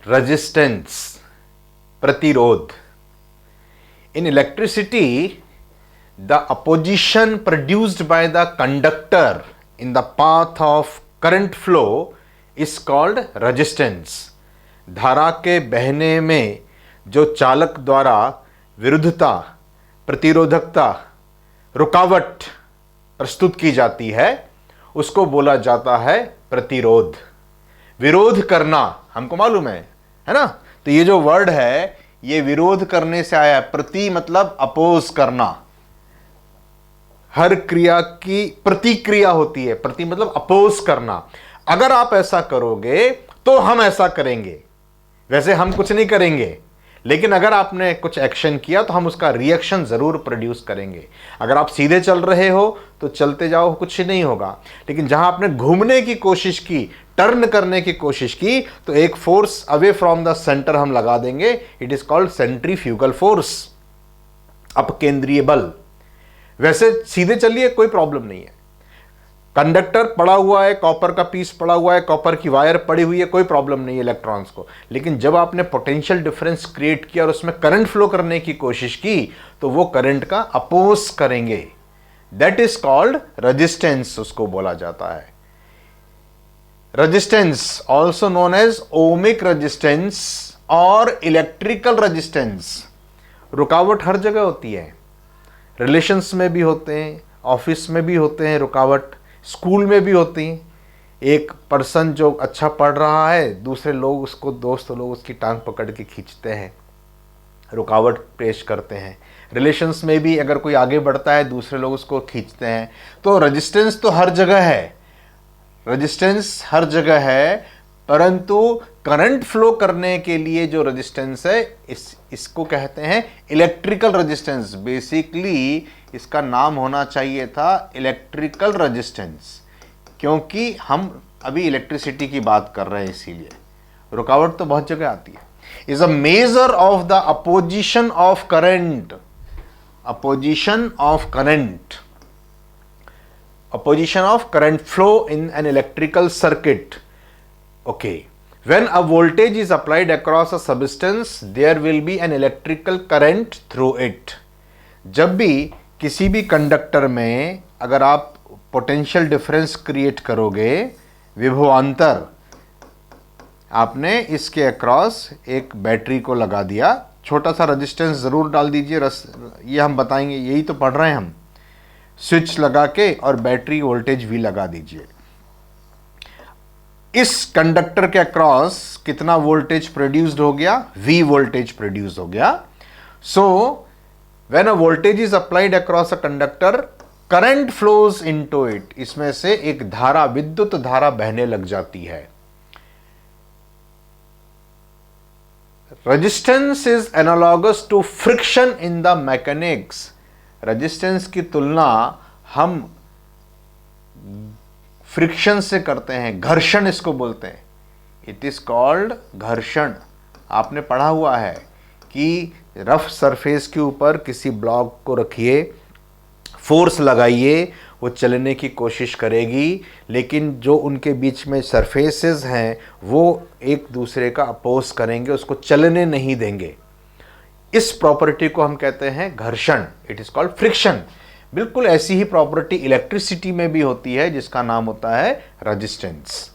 Resistance, प्रतिरोध. In electricity, the opposition produced by the conductor in the path of current flow is called resistance. धारा के बहने में जो चालक द्वारा विरुद्धता, प्रतिरोधकता, रुकावट प्रस्तुत की जाती है उसको बोला जाता है प्रतिरोध. विरोध करना हमको मालूम है ना. तो ये जो वर्ड है ये विरोध करने से आया है. प्रति मतलब अपोज करना. हर क्रिया की प्रतिक्रिया होती है. प्रति मतलब अपोज करना. अगर आप ऐसा करोगे तो हम ऐसा करेंगे. वैसे हम कुछ नहीं करेंगे, लेकिन अगर आपने कुछ एक्शन किया तो हम उसका रिएक्शन जरूर प्रोड्यूस करेंगे. अगर आप सीधे चल रहे हो तो चलते जाओ, कुछ नहीं होगा. लेकिन जहां आपने घूमने की कोशिश की, टर्न करने की कोशिश की, तो एक force away from the centre हम लगा देंगे. It is called centrifugal force, अपकेंद्रीय बल. वैसे सीधे चलिए, कोई प्रॉब्लम नहीं है. कंडक्टर पड़ा हुआ है, कॉपर का पीस पड़ा हुआ है, कॉपर की वायर पड़ी हुई है, कोई प्रॉब्लम नहीं है इलेक्ट्रॉन्स को. लेकिन जब आपने पोटेंशियल डिफरेंस क्रिएट किया और उसमें करंट फ्लो करने की कोशिश की तो वो करंट का अपोज करेंगे. दैट इज कॉल्ड रेजिस्टेंस, उसको बोला जाता है. Resistance also known as ohmic resistance और इलेक्ट्रिकल रेजिस्टेंस. रुकावट हर जगह होती है. रिलेशंस में भी होते हैं, ऑफिस में भी होते हैं रुकावट, स्कूल में भी होती हैं. एक पर्सन जो अच्छा पढ़ रहा है, दूसरे लोग उसको, दोस्त लोग उसकी टांग पकड़ के खींचते हैं, रुकावट पेश करते हैं. रिलेशंस में भी अगर कोई आगे बढ़ता है दूसरे लोग उसको खींचते हैं. तो रेजिस्टेंस तो हर जगह है. रेजिस्टेंस हर जगह है, परंतु करंट फ्लो करने के लिए जो रेजिस्टेंस है इसको कहते हैं इलेक्ट्रिकल रेजिस्टेंस. बेसिकली इसका नाम होना चाहिए था इलेक्ट्रिकल रेजिस्टेंस, क्योंकि हम अभी इलेक्ट्रिसिटी की बात कर रहे हैं, इसीलिए. रुकावट तो बहुत जगह आती है. Is a measure of the opposition of current. Opposition of current, opposition of current flow in an electrical circuit. Okay, when a voltage is applied across a substance, there will be an electrical current through it. जब भी किसी भी conductor में अगर आप potential difference create करोगे, विभवांतर, आपने इसके अक्रॉस एक बैटरी को लगा दिया, छोटा सा रेजिस्टेंस जरूर डाल दीजिए. ये हम बताएंगे, यही तो पढ़ रहे हैं हम. स्विच लगा के और बैटरी वोल्टेज भी लगा दीजिए. इस कंडक्टर के अक्रॉस कितना वोल्टेज प्रोड्यूस्ड हो गया? V वोल्टेज प्रोड्यूस हो गया. So when a voltage is applied across a conductor, current flows into it. इसमें से एक धारा, विद्युत धारा बहने लग जाती है. Resistance is analogous to friction in the mechanics. Resistance की तुलना हम फ्रिक्शन से करते हैं, घर्षण इसको बोलते हैं. इट इज कॉल्ड घर्षण. आपने पढ़ा हुआ है कि रफ सरफेस के ऊपर किसी ब्लॉक को रखिए, फोर्स लगाइए, वो चलने की कोशिश करेगी, लेकिन जो उनके बीच में सरफेसेस हैं वो एक दूसरे का अपोज करेंगे, उसको चलने नहीं देंगे. इस प्रॉपर्टी को हम कहते हैं घर्षण. It is called friction. बिल्कुल ऐसी ही प्रॉपर्टी इलेक्ट्रिसिटी में भी होती है, जिसका नाम होता है resistance.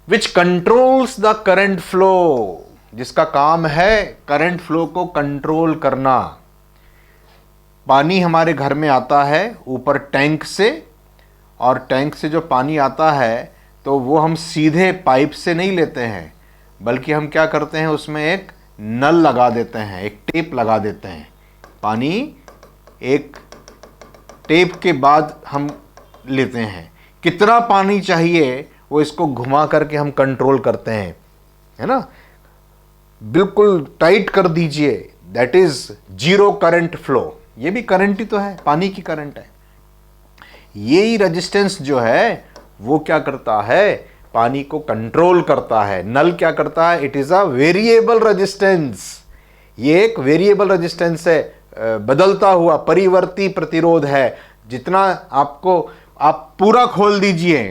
Which controls the current flow. जिसका काम है करंट फ्लो को कंट्रोल करना. पानी हमारे घर में आता है ऊपर टैंक से, और टैंक से जो पानी आता है तो वो हम सीधे पाइप से नहीं लेते हैं, बल्कि हम क्या करते हैं, उसमें एक नल लगा देते हैं, एक टेप लगा देते हैं. पानी एक टेप के बाद हम लेते हैं. कितना पानी चाहिए वो इसको घुमा करके हम कंट्रोल करते हैं, है ना. बिल्कुल टाइट कर दीजिए, that is zero current flow. ये भी करंट ही तो है, पानी की करंट है. यही रेजिस्टेंस जो है वो क्या करता है, पानी को कंट्रोल करता है. नल क्या करता है, it is a variable resistance. ये एक वेरिएबल रेजिस्टेंस है, बदलता हुआ परिवर्ती प्रतिरोध है. जितना आपको, आप पूरा खोल दीजिए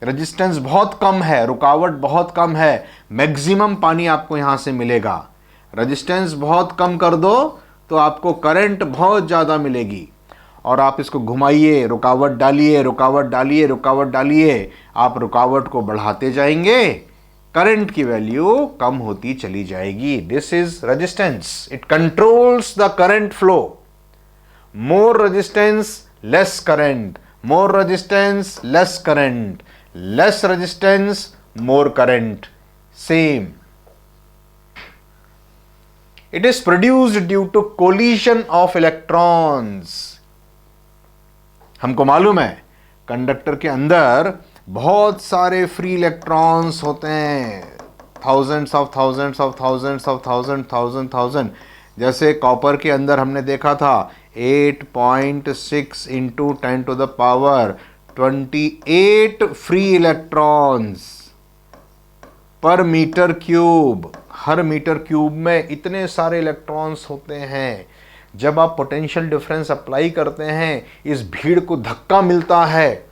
रेजिस्टेंस बहुत कम है, रुकावट बहुत कम है, मैक्सिमम पानी आपको यहां से मिलेगा। रेजिस्टेंस बहुत कम कर दो तो आपको करंट बहुत ज़्यादा मिलेगी, और आप इसको घुमाइए, रुकावट डालिए, रुकावट डालिए, रुकावट डालिए, आप रुकावट को बढ़ाते जाएंगे, करंट की वैल्यू कम होती चली जाएगी। This is resistance, it controls the current flow. More resistance less current, more resistance less current, less resistance more current, same. It is produced due to collision of electrons. हमको मालूम है conductor के अंदर बहुत सारे फ्री इलेक्ट्रॉन्स होते हैं, thousands of thousands of thousands of thousand. जैसे कॉपर के अंदर हमने देखा था 8.6 into 10 to the power 28 free electrons per metre cube. हर मीटर क्यूब में इतने सारे इलेक्ट्रॉन्स होते हैं। जब आप पोटेंशियल डिफरेंस अप्लाई करते हैं, इस भीड़ को धक्का मिलता है,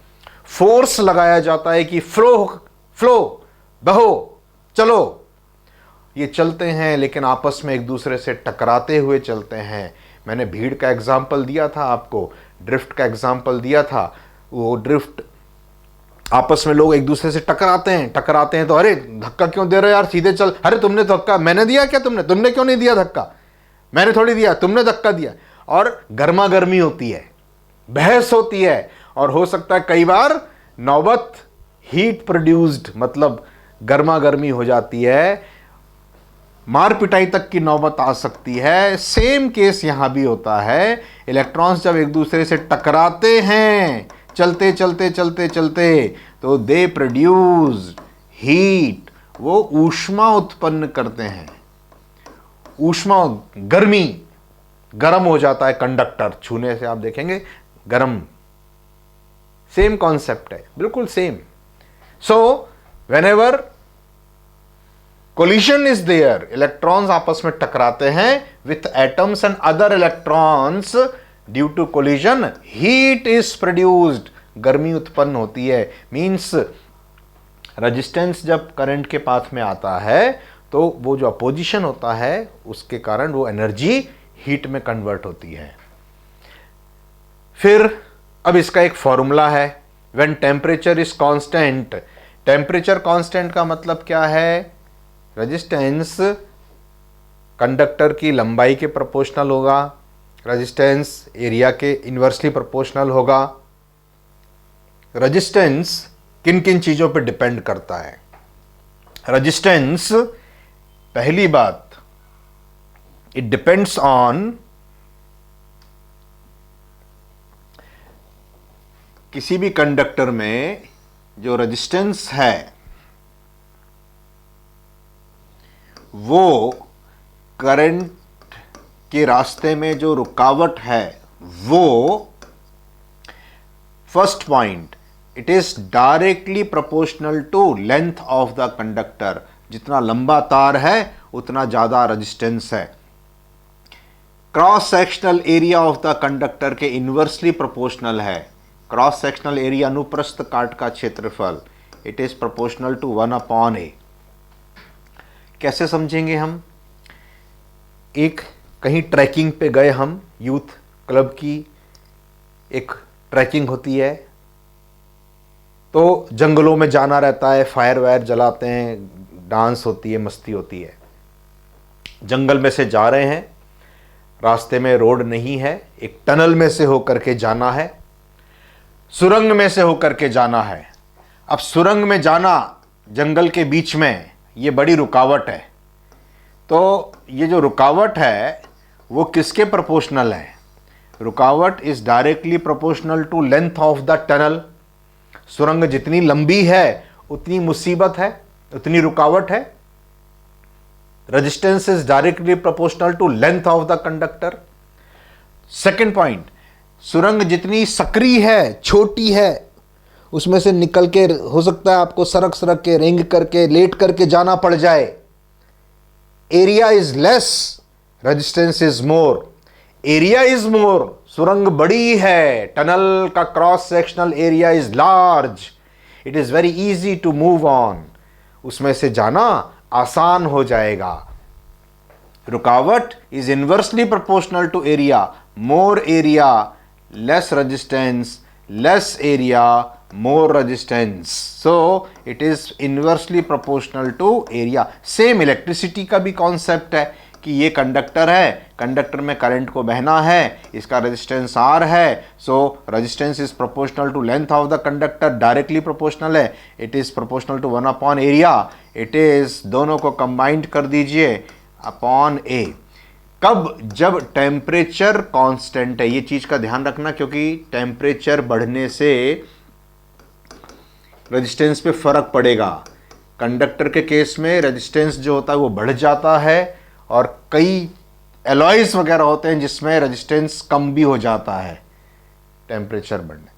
फोर्स लगाया जाता है कि फ्लो बहो चलो। ये चलते हैं लेकिन आपस में एक दूसरे से टकराते हुए चलते हैं। मैंने भीड़ का एग्जाम्पल दिया था आपको, ड्रिफ्ट का एग्जाम्पल दिया था। वो ड्रिफ्ट आपस में लोग एक दूसरे से टकराते हैं तो अरे धक्का क्यों दे रहे हो यार, सीधे चल। अरे तुमने धक्का, मैंने दिया क्या? तुमने क्यों नहीं दिया धक्का? मैंने थोड़ी दिया, तुमने धक्का दिया। और गर्मा गर्मी होती है, बहस होती है, और हो सकता है कई बार नौबत हीट प्रोड्यूस्ड, मतलब गर्मा गर्मी हो जाती है, मार पिटाई तक की नौबत आ सकती है। सेम केस यहां भी होता है। इलेक्ट्रॉन्स जब एक दूसरे से टकराते हैं चलते तो दे प्रोड्यूस हीट, वो ऊष्मा उत्पन्न करते हैं। ऊष्मा, गर्मी, गर्म हो जाता है कंडक्टर, छूने से आप देखेंगे गर्म। सेम कॉन्सेप्ट है, बिल्कुल same. So whenever collision is there, electrons आपस में टकराते हैं with atoms and other electrons, due to collision heat is produced, गर्मी उत्पन्न होती है। मींस रेजिस्टेंस जब करंट के पाथ में आता है तो वो जो अपोजिशन होता है उसके कारण वो एनर्जी हीट में कन्वर्ट होती है। फिर अब इसका एक फॉर्मूला है, when temperature is constant. Temperature constant का मतलब क्या है? रेजिस्टेंस कंडक्टर की लंबाई के प्रोपोर्शनल होगा, रेजिस्टेंस एरिया के इन्वर्सली प्रोपोर्शनल होगा। रेजिस्टेंस किन किन चीजों पर डिपेंड करता है? रेजिस्टेंस, पहली बात, इट डिपेंड्स ऑन किसी भी कंडक्टर में जो रेजिस्टेंस है वो करंट के रास्ते में जो रुकावट है वो, first point, it is directly proportional to length of the conductor. जितना लंबा तार है उतना ज्यादा रेजिस्टेंस है। Cross sectional area of the conductor के इन्वर्सली प्रोपोर्शनल है। क्रॉस सेक्शनल एरिया, अनुप्रस्थ काट का क्षेत्रफल, it is proportional to 1/a। कैसे समझेंगे हम? एक कहीं ट्रैकिंग पे गए हम, यूथ क्लब की एक ट्रैकिंग होती है, तो जंगलों में जाना रहता है, फायर वायर जलाते हैं, डांस होती है, मस्ती होती है। जंगल में से जा रहे हैं, रास्ते में रोड नहीं है, एक टनल में से होकर के जाना है, सुरंग में से होकर के जाना है। अब सुरंग में जाना जंगल के बीच में, ये बड़ी रुकावट है। तो ये जो रुकावट है वो किसके प्रोपोर्शनल है? रुकावट is directly proportional to length of the tunnel. सुरंग जितनी लंबी है उतनी मुसीबत है, उतनी रुकावट है। Resistance is directly proportional to length of the conductor. Second point, सुरंग जितनी सकरी है, छोटी है, उसमें से निकल के हो सकता है आपको सरक सरक के, रेंग करके, लेट करके जाना पड़ जाए। Area is less, resistance is more. Area is more, सुरंग बड़ी है, टनल का cross sectional area is large, it is very easy to move on, उसमें से जाना आसान हो जाएगा। रुकावट is inversely proportional to area, more area less resistance, less area more resistance, so it is inversely proportional to area. Same electricity का भी concept है कि ये कंडक्टर है, कंडक्टर में करंट को बहना है, इसका रेजिस्टेंस R है, so resistance is proportional to length of the conductor, directly proportional है, it is proportional to 1 upon area, it is, दोनों को कंबाइंड कर दीजिए अपॉन A। कब? जब टेम्परेचर कांस्टेंट है। ये चीज का ध्यान रखना, क्योंकि टेम्परेचर बढ़ने से रेजिस्टेंस पे फर्क पड़ेगा। कंडक्टर के केस में रेजिस्टेंस जो होता है वो बढ़ जाता है, और कई एलॉयज वगैरह होते हैं जिसमें रेजिस्टेंस कम भी हो जाता है टेम्परेचर बढ़ने।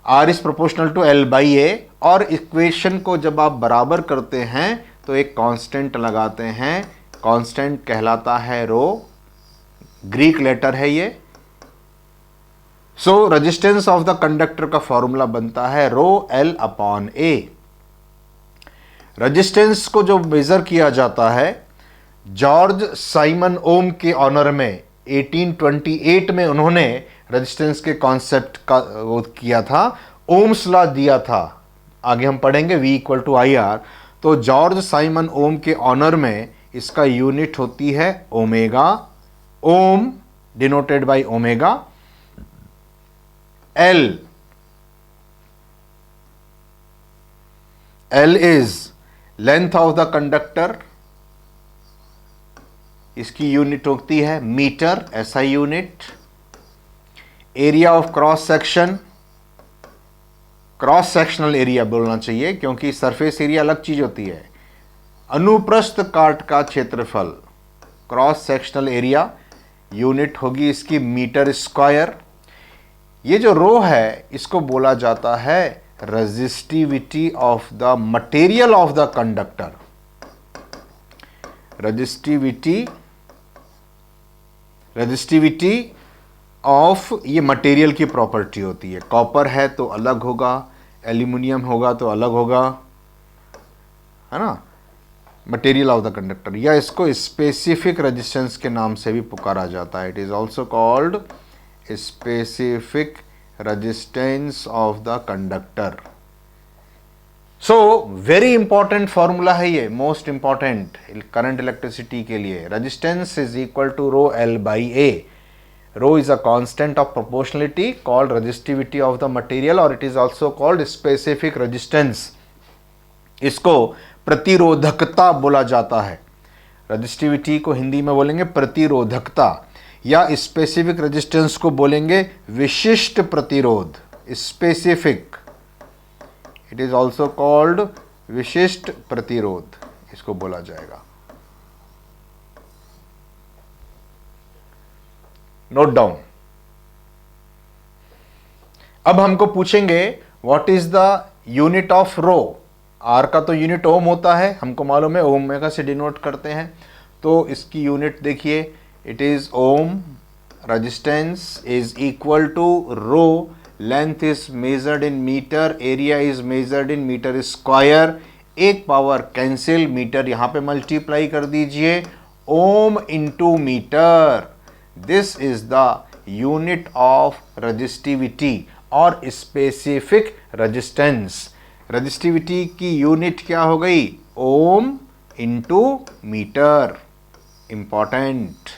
R is proportional to L by A, और इक्वेशन को जब आप बराबर करते हैं तो एक कांस्टेंट लगाते हैं, कांस्टेंट कहलाता है रो, ग्रीक लेटर है ये। सो रेजिस्टेंस ऑफ द कंडक्टर का फॉर्मूला बनता है रो L अपॉन A। रेजिस्टेंस को जो मेजर किया जाता है, जॉर्ज साइमन ओम के ऑनर में 1828 में उन्होंने रेजिस्टेंस के कॉन्सेप्ट का वो किया था, ओम्स लॉ दिया था, आगे हम पढ़ेंगे V इक्वल टू IR। तो जॉर्ज साइमन ओम के ऑनर में इसका यूनिट होती है omega, ohm denoted by omega, L is length of the conductor, इसकी यूनिट होती है metre, SI unit. Area of cross section, cross sectional area बोलना चाहिए, क्योंकि सरफेस एरिया अलग चीज होती है। अनुप्रस्थ काट का क्षेत्रफल, क्रॉस सेक्शनल एरिया, यूनिट होगी इसकी मीटर स्क्वायर। ये जो रो है इसको बोला जाता है resistivity of the material of the conductor. Resistivity of, ये मटेरियल की प्रॉपर्टी होती है। कॉपर है तो अलग होगा, एल्यूमिनियम होगा तो अलग होगा, है ना, मटेरियल ऑफ द कंडक्टर, या इसको स्पेसिफिक रेजिस्टेंस के नाम से भी पुकारा जाता है। It is also called specific resistance of the conductor. So very important formula है ये, मोस्ट इंपॉर्टेंट करंट इलेक्ट्रिसिटी के लिए। Resistance is equal to rho L by A। Rho is a constant of proportionality called resistivity of the material, और it is also called specific resistance. इसको प्रतिरोधकता बोला जाता है। रेजिस्टिविटी को हिंदी में बोलेंगे प्रतिरोधकता, या स्पेसिफिक रेजिस्टेंस को बोलेंगे विशिष्ट प्रतिरोध, specific. It is also called विशिष्ट प्रतिरोध, इसको बोला जाएगा। Note down. अब हमको पूछेंगे what is the unit of rho. R का तो यूनिट ओम होता है, हमको मालूम है, ओमेगा से डिनोट करते हैं। तो इसकी यूनिट देखिए, it is ohm, resistance is equal to rho, length is measured in metre, area is measured in metre square. एक पावर कैंसिल, मीटर यहां पे मल्टीप्लाई कर दीजिए, ohm into metre. This is the unit of resistivity और specific resistance. Resistivity की unit क्या हो गई? Ohm into metre. इंपॉर्टेंट।